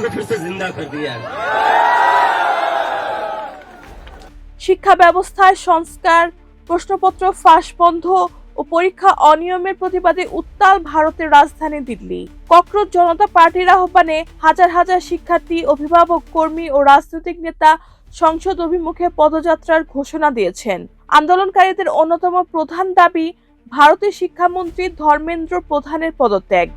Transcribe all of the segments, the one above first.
ने फिर से जिंदा कर दिया। শিক্ষা ব্যবস্থায় সংস্কার, প্রশ্নপত্র ফাঁস বন্ধ ও পরীক্ষা অনিয়মের প্রতিবাদে উত্তাল ভারতের রাজধানী দিল্লি। ককরোচ জনতা পার্টির আহ্বানে হাজার হাজার শিক্ষার্থী, অভিভাবক, কর্মী ও রাজনৈতিক নেতা সংসদ অভিমুখে পদযাত্রার ঘোষণা দিয়েছেন। আন্দোলনকারীদের অন্যতম প্রধান দাবি ভারতের শিক্ষামন্ত্রী ধর্মেন্দ্র প্রধানের পদত্যাগ।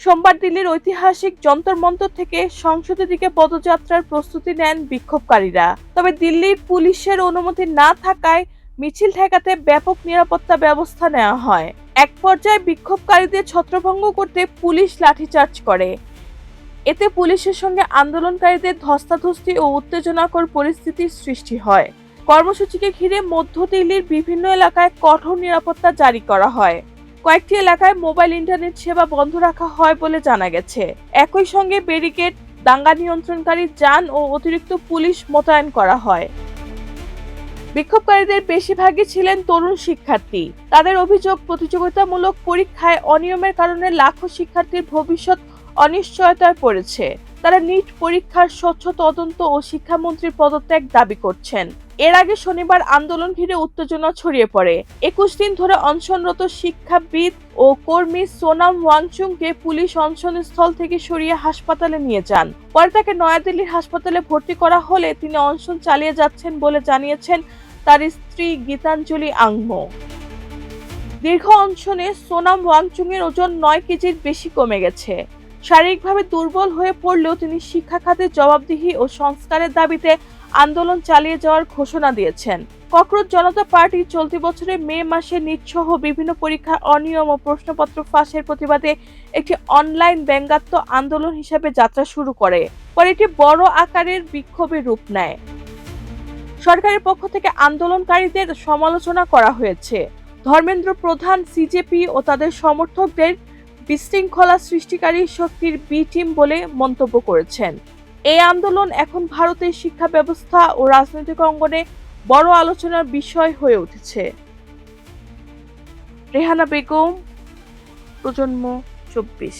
সোমবার দিল্লির ঐতিহাসিক যন্তর মন্তর থেকে সংসদের দিকে পদযাত্রার প্রস্তুতি নেন বিক্ষোভকারীরা। তবে দিল্লির পুলিশের অনুমতি না থাকায় মিছিল ঠেকাতে ব্যাপক নিরাপত্তা ব্যবস্থা নেওয়া হয়। এক পর্যায়ে বিক্ষোভকারীদের ছত্রভঙ্গ করতে পুলিশ লাঠিচার্জ করে। এতে পুলিশের সঙ্গে আন্দোলনকারীদের ধস্তাধস্তি ও উত্তেজনাকর পরিস্থিতির সৃষ্টি হয়। কর্মসূচিকে ঘিরে মধ্য দিল্লির বিভিন্ন এলাকায় কঠোর নিরাপত্তা জারি করা হয়। কয়েকটি এলাকায় মোবাইল ইন্টারনেট সেবা বন্ধ রাখা হয় বলে জানা গেছে। একই সঙ্গে ব্যারিকেড, দাঙ্গা নিয়ন্ত্রণকারী যান ও অতিরিক্ত পুলিশ মোতায়েন করা হয়। বিক্ষোভকারীদের বেশিরভাগই ছিলেন তরুণ শিক্ষার্থী। তাদের অভিযোগ, প্রতিযোগিতামূলক পরীক্ষায় অনিয়মের কারণে লাখো শিক্ষার্থীর ভবিষ্যৎ অনিশ্চয়তায় পড়েছে। তারা নিট পরীক্ষার স্বচ্ছ তদন্ত ও শিক্ষামন্ত্রীর পদত্যাগ দাবি করছেন। এর আগে শনিবার আন্দোলন ঘিরে উত্তেজনা ছড়িয়ে পড়ে। 21 দিন ধরে অনশনরত শিক্ষাবিদ ও কর্মী সোনাম ওয়াংচুংকে পুলিশ অনশনস্থল থেকে সরিয়ে হাসপাতালে নিয়ে যান। পরে তাকে নয়াদিল্লির হাসপাতালে ভর্তি করা হলে তিনি অনশন চালিয়ে যাচ্ছেন বলে জানিয়েছেন তার স্ত্রী গীতাঞ্জলি আংমো। দীর্ঘ অনশনে সোনাম ওয়াংচুং এর ওজন 9 কেজির বেশি কমে গেছে। শারীরিকভাবে দুর্বল হয়ে পড়লেও তিনি শিক্ষা খাতে জবাবদিহি ও সংস্কারের দাবিতে আন্দোলন চালিয়ে যাওয়ার ঘোষণা দিয়েছেন। ককরোচ জনতা পার্টি চলতি বছরের মে মাসে নিট সহ বিভিন্ন পরীক্ষার অনিয়ম ও প্রশ্নপত্র ফাঁসের প্রতিবাদে একটি অনলাইন ব্যঙ্গাত্মক আন্দোলন হিসেবে যাত্রা শুরু করে। পরে এটি বড় আকারের বিক্ষোভের রূপ নেয়। সরকারের পক্ষ থেকে আন্দোলনকারীদের সমালোচনা করা হয়েছে। ধর্মেন্দ্র প্রধান, সিজেপি ও তাদের সমর্থকদের বিশৃঙ্খলা সৃষ্টিকারী শক্তির বি টিম বলে মন্তব্য করেছেন। এই আন্দোলন এখন ভারতের শিক্ষা ব্যবস্থা ও রাজনৈতিক অঙ্গনে বড় আলোচনার বিষয় হয়ে উঠেছে। রেহানা বেগম, প্রজন্ম 24।